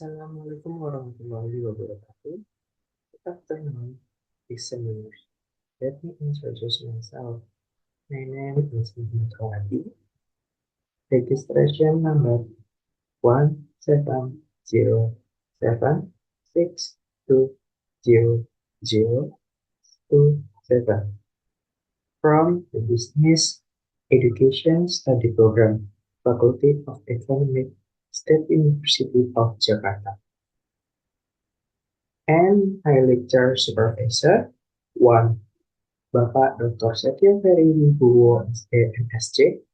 Assalamualaikum warahmatullahi wabarakatuh. Good afternoon, listeners. Let me introduce myself. My name is Muhammad Rawati. Registration number 17076200027 from the Business Education Study Program, Faculty of Economics, State University of Jakarta. And my lecture supervisor, 1. Bapak Dr. Setio Ferry Wibowo, SDMSC,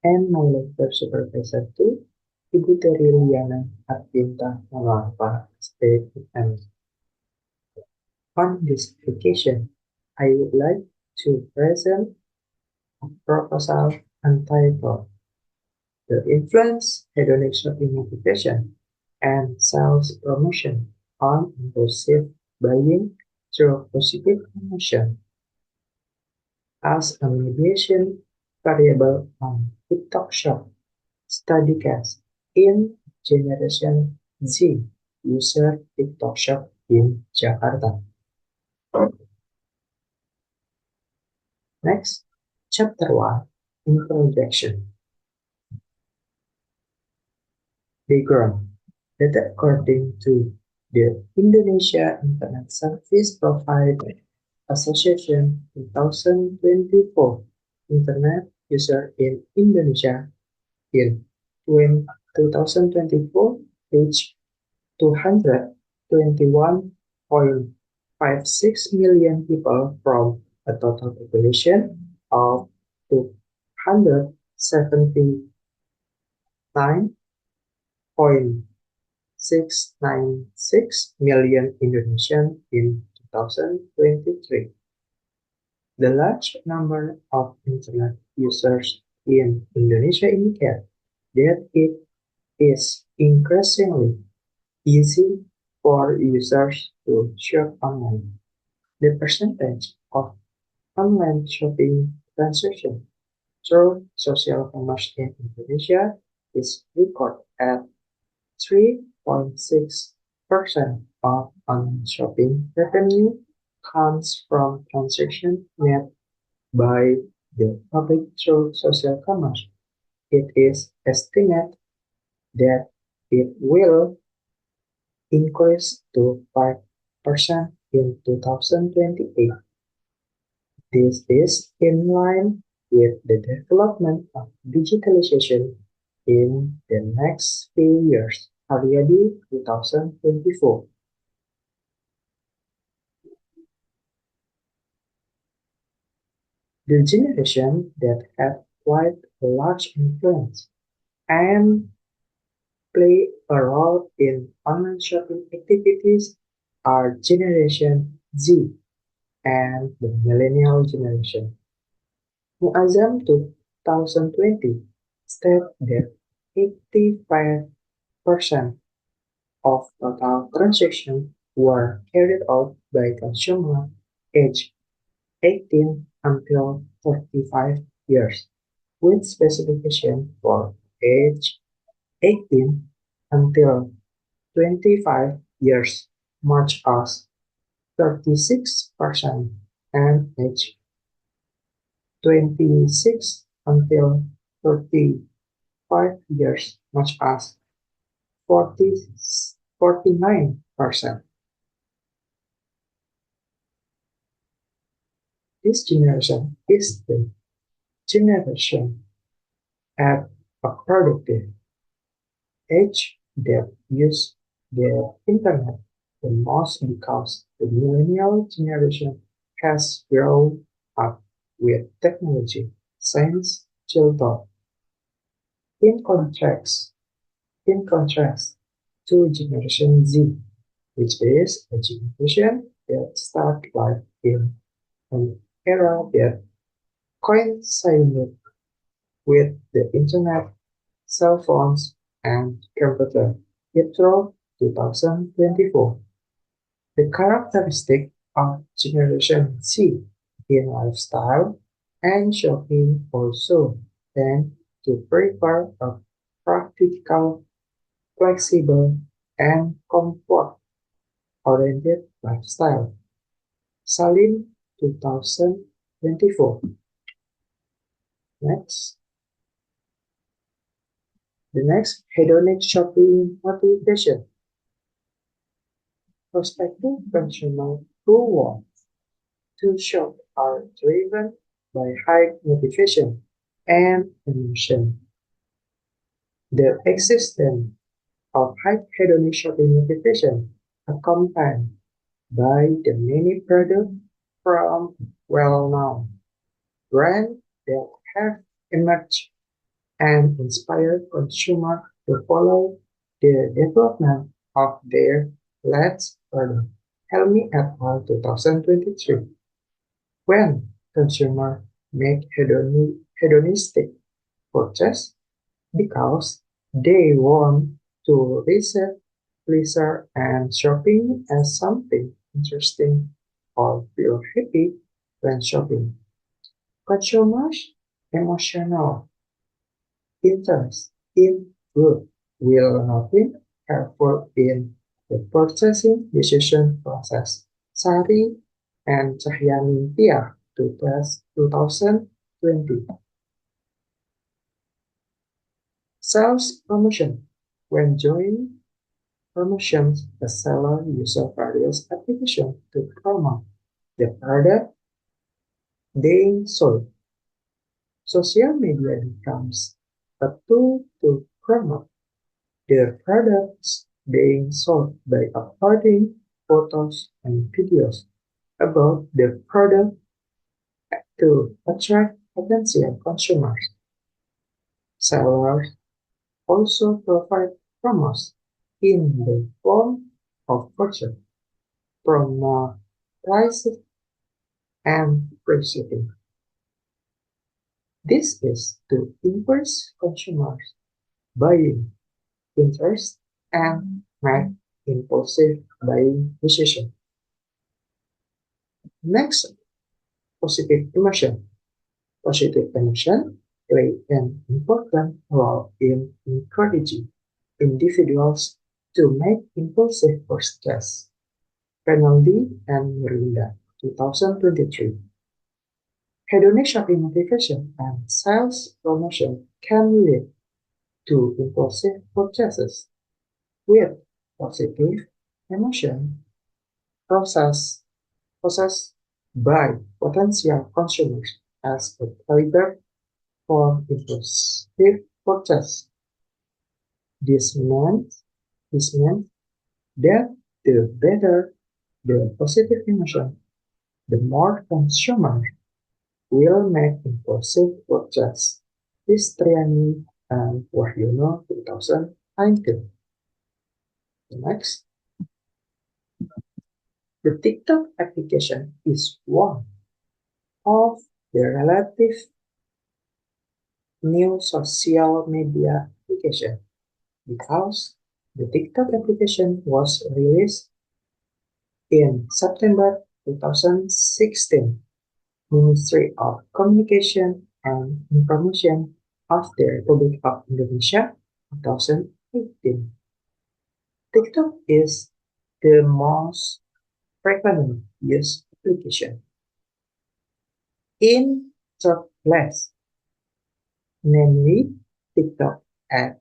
and my lecture supervisor 2, Ibu Terry Liana Arvinta Malapa, SDM. On this occasion, I would like to present a proposal entitled The Influence Hedonic Shopping Motivation and Sales Promotion on Impulsive Buying through Positive Emotion as a mediation variable on TikTok Shop study case in Generation Z user TikTok Shop in Jakarta. Next, Chapter 1, Introduction. Background. Data according to the Indonesia Internet Service Provider Association 2024 Internet User in Indonesia in 2024 reached 221.56 million people from a total population of 279.696 million Indonesians in 2023. The large number of Internet users in Indonesia indicate that it is increasingly easy for users to shop online. The percentage of online shopping transactions through social commerce in Indonesia is recorded at 3.6% of online shopping revenue comes from transactions made by the public through social commerce. It is estimated that it will increase to 5% in 2028. This is in line with the development of digitalization in the next few years. Haryadi 2024. The generation that had quite a large influence and play a role in online shopping activities are Generation Z and the Millennial Generation. Muazzam 2020 stated that 85% of total transactions were carried out by consumers aged 18 until 35 years, with specification for age 18 until 25 years, much as 36% and age 26 until 35 years, much as 49%. This generation is the generation at a productive age that use the internet the most because the millennial generation has grown up with technology since childhood. In contrast, in contrast to Generation Z, which is a generation that started life in an era that coincided with the internet, cell phones, and computer through 2024. The characteristic of Generation Z in lifestyle and shopping also tend to prefer a practical, flexible, and comfort-oriented lifestyle. Salim, 2024. Next. The next, hedonic shopping motivation. Prospective consumers who want to shop are driven by high motivation and emotion. The existence of high hedonic shopping motivation accompanied by the many products from well-known brands that have emerged and inspire consumers to follow the development of their latest product. Helmi et al. 2023. When consumers make hedonistic purchase because they want to reset pleasure and shopping as something interesting or feel happy when shopping. Consumers' emotional interest in food will not be helpful in the purchasing decision process. Sari and Cahyani Tia, 2020. Sales promotion. When joining promotions, the seller uses various applications to promote the product they sold. Social media becomes a tool to promote their products being sold by uploading photos and videos about the product to attract potential consumers. Sellers also provide promos in the form of vouchers, promo prices, and free shipping. This is to increase consumers' buying interest and make impulsive buying decisions. Next, positive emotion. Positive emotion play an important role in encouraging individuals to make impulsive purchases. Penalty and Mirinda, 2023. Hedonic shopping motivation and sales promotion can lead to impulsive purchases, with positive emotion processed by potential consumers as a trigger for impulsive purchase. This means that the better the positive emotion, the more consumers will make impulsive purchase. Triani and Wahyono, 2019. Next, the TikTok application is one of the relative new social media application because the TikTok application was released in September 2016. Ministry of Communication and Information of the Republic of Indonesia, 2018. TikTok is the most frequently used application. In third place, namely TikTok at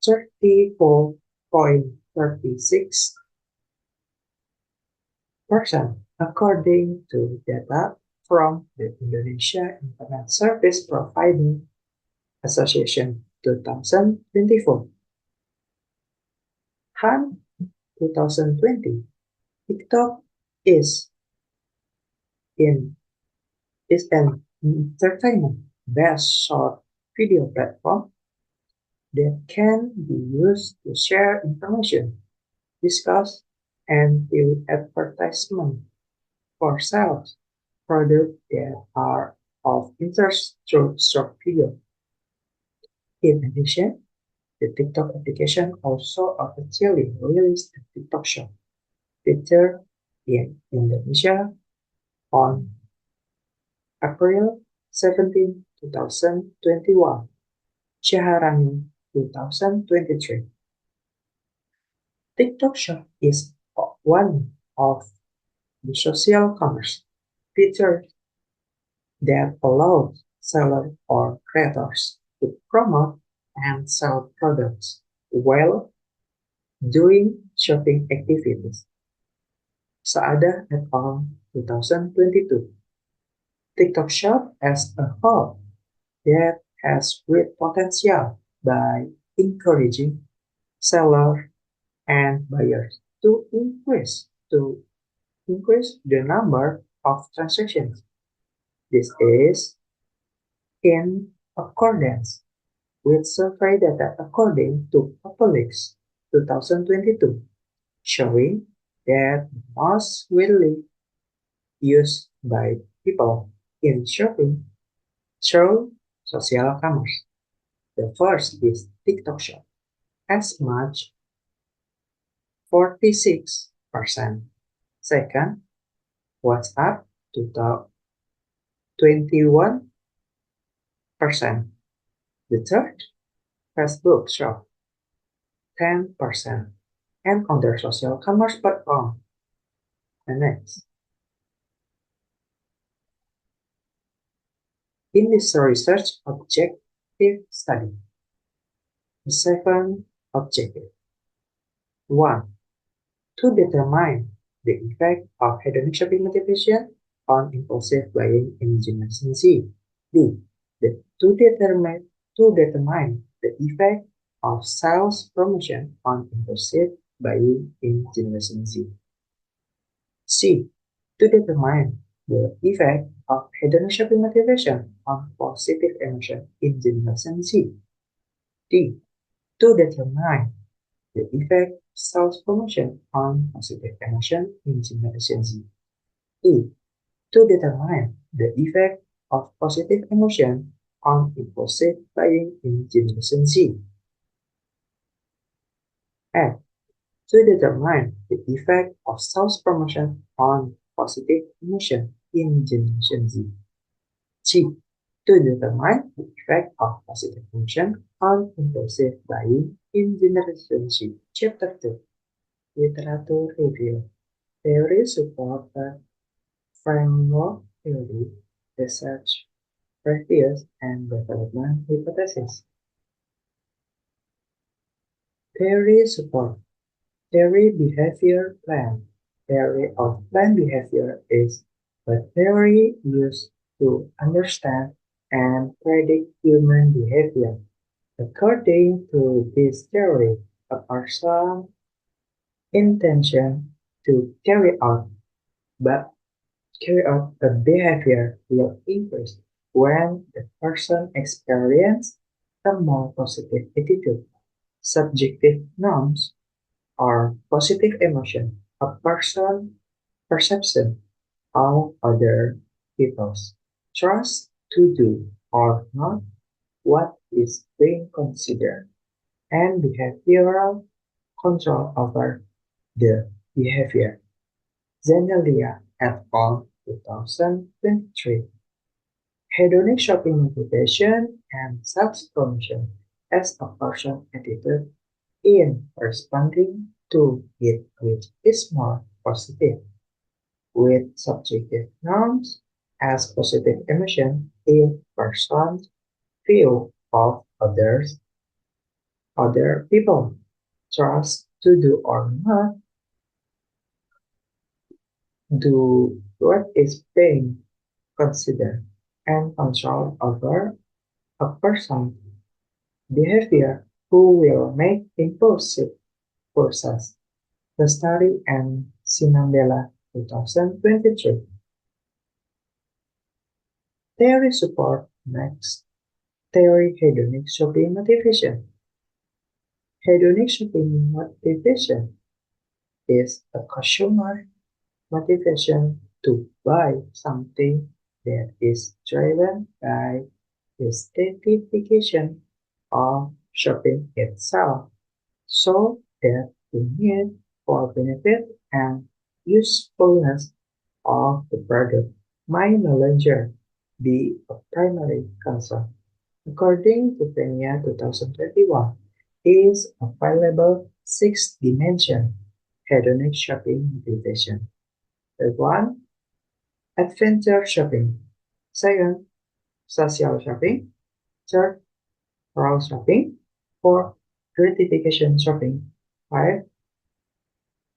34.36%, according to data from the Indonesia Internet Service Provider Association 2024. Han 2020, TikTok is an entertainment-based short video platform that can be used to share information, discuss, and view advertisements for sales products that are of interest through short video. In addition, the TikTok application also officially released the TikTok Shop feature in Indonesia on April 17, 2021. Syahrani, 2023. TikTok Shop is one of the social commerce features that allows sellers or creators to promote and sell products while doing shopping activities. Saada et al. 2022. TikTok Shop as a whole that has great potential by encouraging sellers and buyers to increase the number of transactions. This is in accordance with survey data according to Publix 2022, showing that most widely used by people in shopping through social commerce. The first is TikTok Shop, as much 46%. Second, WhatsApp 21%. The third, Facebook Shop 10%. And other social commerce platform. The next. In this research objective study, the second objective. 1. To determine the effect of hedonic shopping motivation on impulsive buying in Generation Z. B. To determine the effect of sales promotion on impulsive buying in Generation Z. C. To determine the effect of hedonic shopping motivation on positive emotion in Generation Z. D. To determine the effect of sales promotion on positive emotion in Generation Z. E. To determine the effect of positive emotion on impulsive buying in Generation Z. F. To determine the effect of sales promotion on positive emotion in Generation Z. G. To determine the effect of positive emotion on impulsive buying in Generation Z. Chapter 2. Literature Review. Theory support framework theory, research, practice, and development hypothesis. Theory support. Theory behavior plan. Theory of plan behavior is a theory used to understand and predict human behavior. According to this theory, a person's intention to carry out a behavior will increase when the person experiences a more positive attitude. Subjective norms or positive emotion, a person's perception of other people's trust to do or not what is being considered, and behavioral control over the behavior. Zenelia et al. 2023. Hedonic shopping motivation and self-promotion as a person's attitude in responding to it, which is more positive, with subjective norms as positive emotion in person's view of other people, trust to do or not do what is being considered, and control over a person's behavior who will make impulsive purchases. The study and Sinambela 2023. Theory support next. Theory hedonic shopping motivation. Hedonic shopping motivation is a consumer motivation to buy something that is driven by the gratification of shopping itself, so that the need for benefit and usefulness of the product might no longer be a primary concern. According to Pena 2021, is available 6-dimension hedonic shopping motivation. Third one, adventure shopping. Second, social shopping. Third, browse shopping. Fourth, gratification shopping. 5,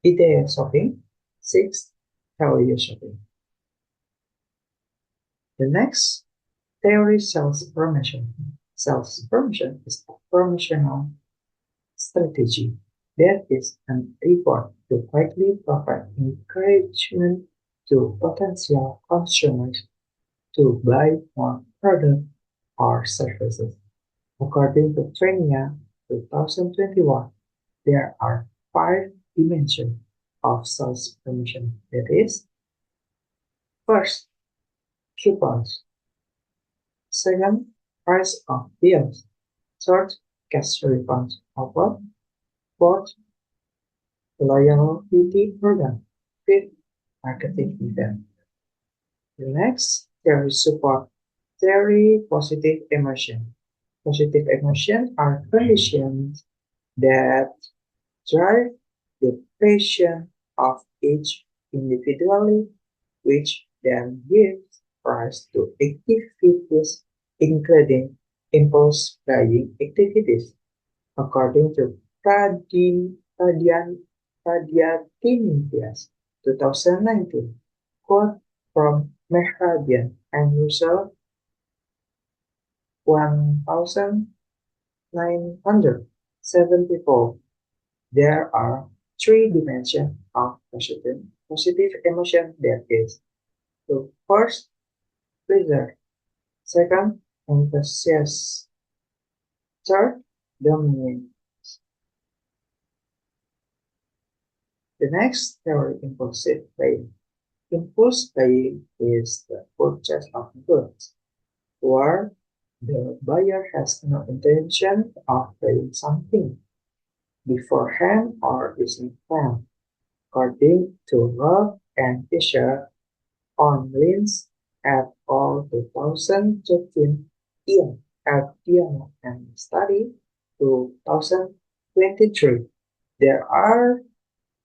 idea shopping. 6, value shopping. The next theory, sales promotion. Sales promotion is a promotional strategy that is an effort to quickly provide encouragement to potential consumers to buy more products or services. According to Trainia 2021, there are 5 dimensions of sales promotion. That is, first, coupons. Second, price of bills. Third, cash refund offer. Fourth, loyalty program. Fifth, marketing event. The next, theory support. Theory positive emotion. Positive emotions are conditions that drive the passion of each individually, which then gives rise to activities including impulse buying activities. According to Pradiatinidias 2019, quote from Mehrabian and Russell 1974, there are 3 dimensions of positive emotion, that is, the first, pleasure. Second, enthusiasm. Third, dominance. The next theory, impulsive buying. Impulse buying is the purchase of goods where the buyer has no intention of buying something beforehand or is not planned. According to Roth and Fisher on Linz et al. 2013 in Diana and Study 2023, there are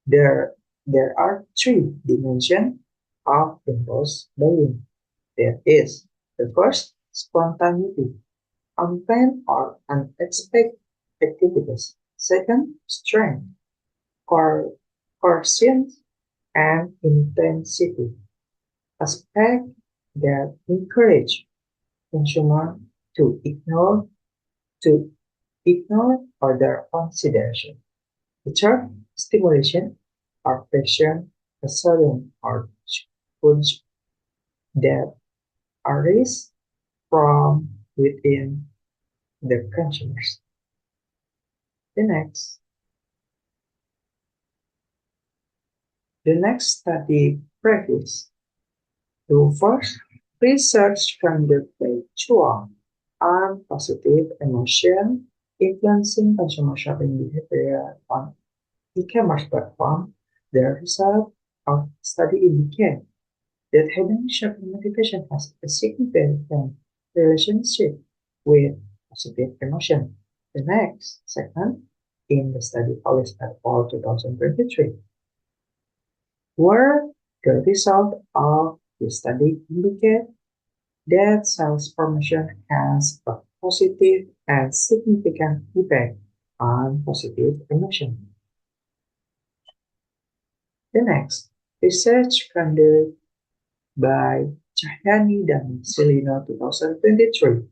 there there are 3 dimensions of impulse buying. There is the first, spontaneity, unplanned or unexpected activities. Second, strength, coercion, and intensity, aspects that encourage consumer to to ignore other consideration. The third, stimulation or passion, a sudden or urge that arise from within the consumers. The next, the next study practice. To first, research conducted by Chuang on positive emotion influencing consumer shopping behavior on e-commerce platform. The result of study indicate that hedonic shopping motivation has a significant relationship with positive emotion. The next segment in the study published at fall 2023, where the result of the study indicate that sales promotion has a positive and significant effect on positive emotion. The next, research conducted by Cahyani dan Celino 2023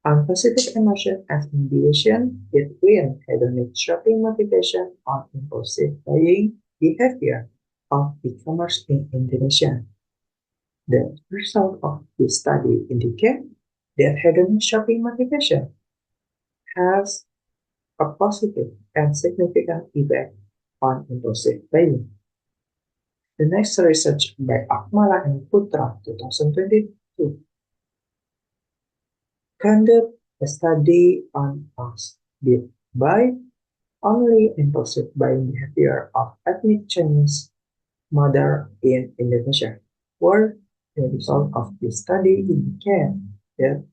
on positive emotion as mediation between hedonic shopping motivation on impulsive buying behavior of e-commerce in Indonesia. The result of this study indicate that hedonic shopping motivation has a positive and significant effect on impulsive buying. The next research by Akmala and Putra 2022 conduct a study on us by only impulsive buying behavior of ethnic Chinese mother in Indonesia, where the result of this study indicate that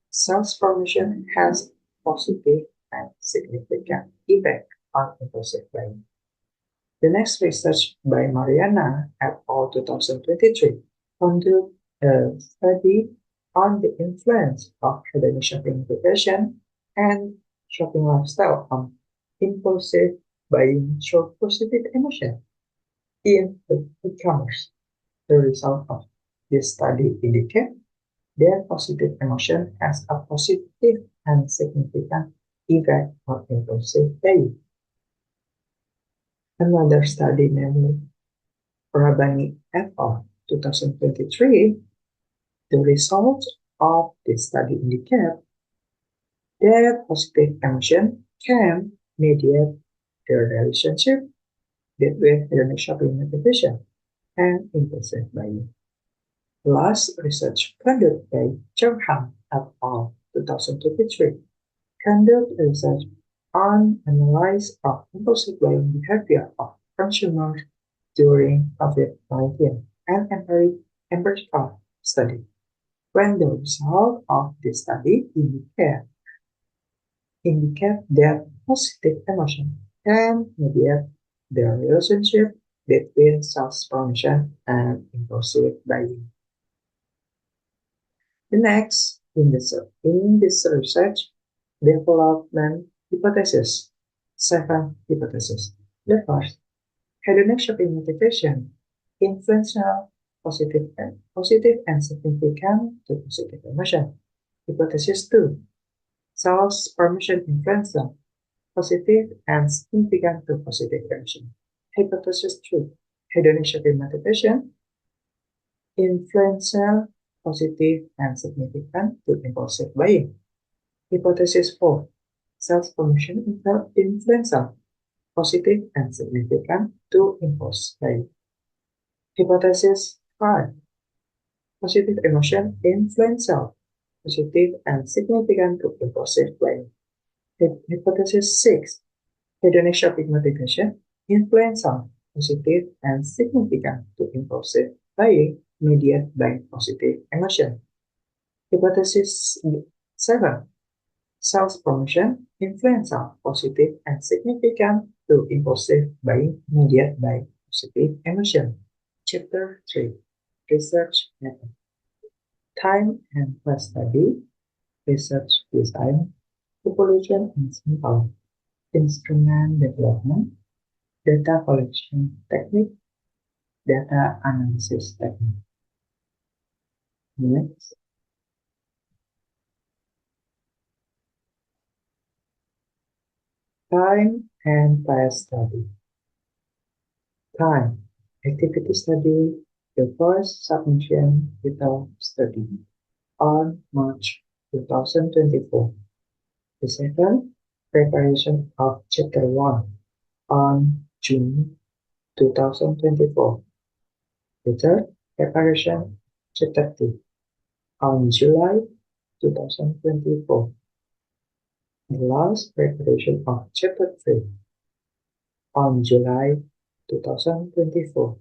sales promotion has positive and significant effect on impulsive buying. The next research by Mariana et al. 2023 conducted a study on the influence of hedonic shopping motivation and shopping lifestyle on impulsive buying through positive emotion in e-commerce. The result of this study indicates that positive emotion has a positive and significant effect on impulsive buying. Another study, namely Rabani et al. 2023, the results of this study indicate that positive emotion can mediate the relationship between hedonic shopping motivation and impulsive buying. Last research conducted by Cheng Han et al. 2023 conducted research on analysis of impulsive buying behavior of consumers during COVID-19 and empirical study. When the result of this study indicate that positive emotion can mediate the relationship between sales promotion and impulsive buying. The next, in this research, development hypothesis, 7 hypotheses. The first, hedonic shopping motivation, influential, positive and significant to positive emotion. Hypothesis 2, sales promotion influential, positive and significant to positive emotion. Hypothesis 3, hedonic shopping motivation, influential, positive and significant to impulsive buying. Hypothesis 4, sales promotion influential, positive and significant to impulse buying. Hypothesis 5, positive emotion influential, positive and significant to impulsive buying. Hypothesis 6, hedonic shopping motivation influential, positive and significant to impulsive buying mediated by positive emotion. Hypothesis 7, sales promotion influential, positive and significant to impulsive buying mediated by positive emotion. Chapter 3, Research Method. Time and place study, research design, population and sample, instrument development, data collection technique, data analysis technique. Next, time and place study. Time, activity study, the first submission without study on March 2024. The second, preparation of Chapter 1 on June 2024. The third, preparation Chapter 2 on July 2024. The last, preparation of Chapter 3 on July 2024.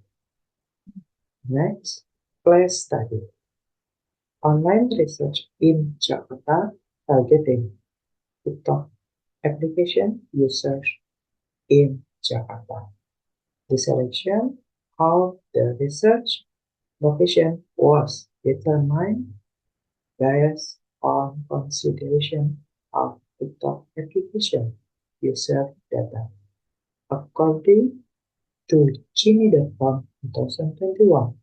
Next, place study. Online research in Jakarta targeting TikTok application users in Jakarta. The selection of the research location was determined based on consideration of TikTok application user data. According to Gini.com 2021,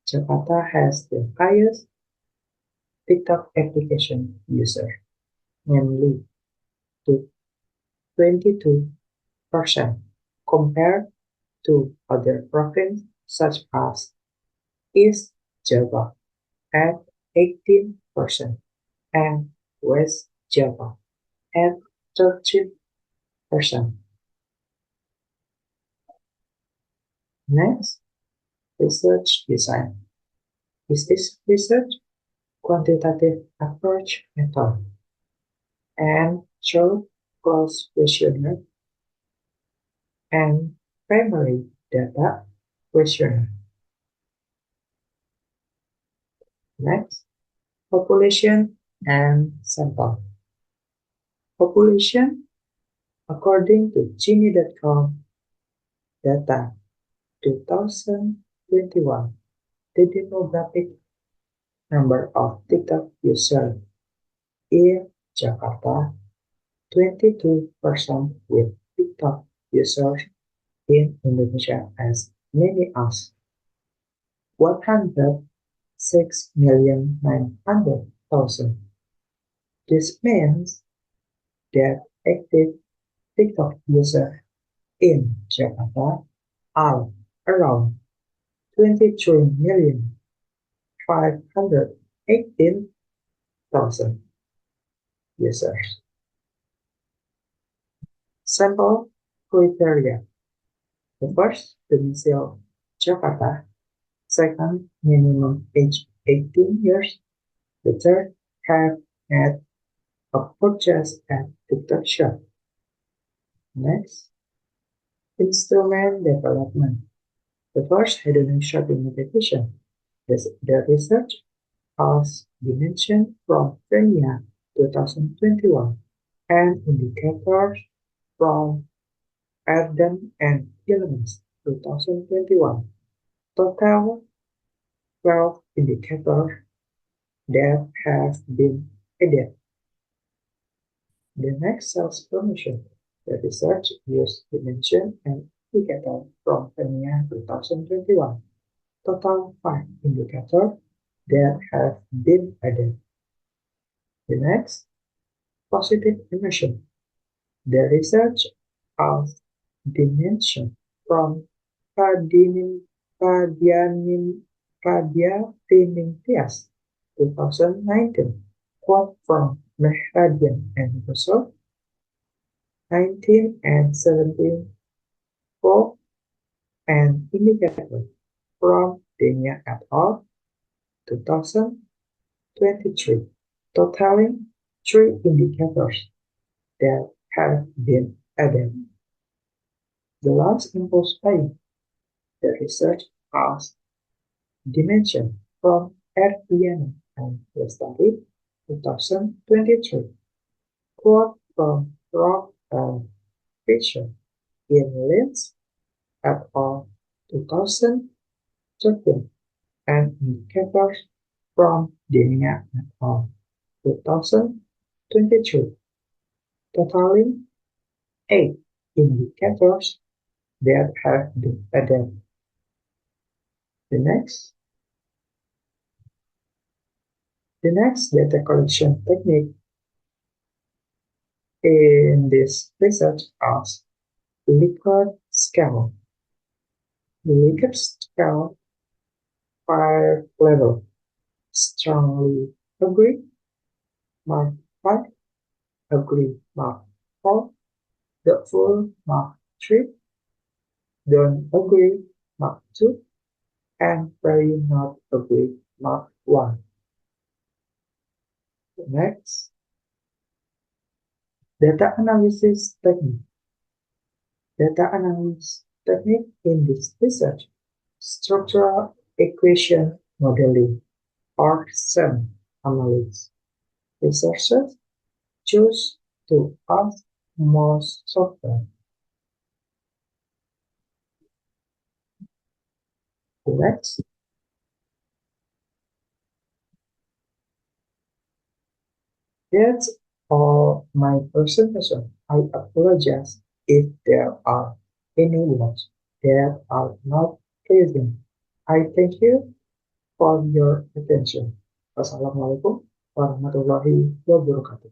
Jakarta has the highest TikTok application user, namely to 22% compared to other provinces such as East Java at 18% and West Java at 13%. Next, research design. Is this research quantitative approach method and short close questionnaire and primary data questionnaire. Next, population and sample. Population, according to Gini.com data 2021, the demographic number of TikTok users in Jakarta, 22% with TikTok users in Indonesia as many as 106,900,000. This means that active TikTok users in Jakarta are around 23,518,000 users. Sample criteria. The first, domicile Jakarta. Second, minimum age 18 years. The third, have had a purchase at TikTok shop. Next, instrument development. The first, hedonic shopping meditation. The research has dimension from Fenia 2021 and indicators from Ardern and Elements 2021. Total 12 indicators that have been added. The next sales promotion. The research used dimension and indicator from Fenia 2021. Total 5 indicators that have been added. The next, positive emotion. The research of dimension from Padiafinitias 2019, quote from Mehradian and Russell, 19 and 17, quote, and indicator from Denia et al. 2023, totaling 3 indicators that have been added. The last impulse buying. The research has dimension from Erdviana and Lestari 2023, quote from Rock and Fisher in Linz et al. 2013, and indicators from Denia et al. 2023, totaling 8 indicators that have been added. The next data collection technique in this research is Likert scale. The Likert scale 5 level: strongly agree, mark 5, agree, mark 4, doubtful, mark 3, don't agree, mark 2, and very not agree, mark 1. Next, data analysis technique. Data analysis technique in this research, structural equation modeling, or SEM analysis. Researchers choose to ask most software. Next, that's all my presentation. I apologize if there are any words that are not present. I thank you for your attention. Wassalamualaikum warahmatullahi wabarakatuh.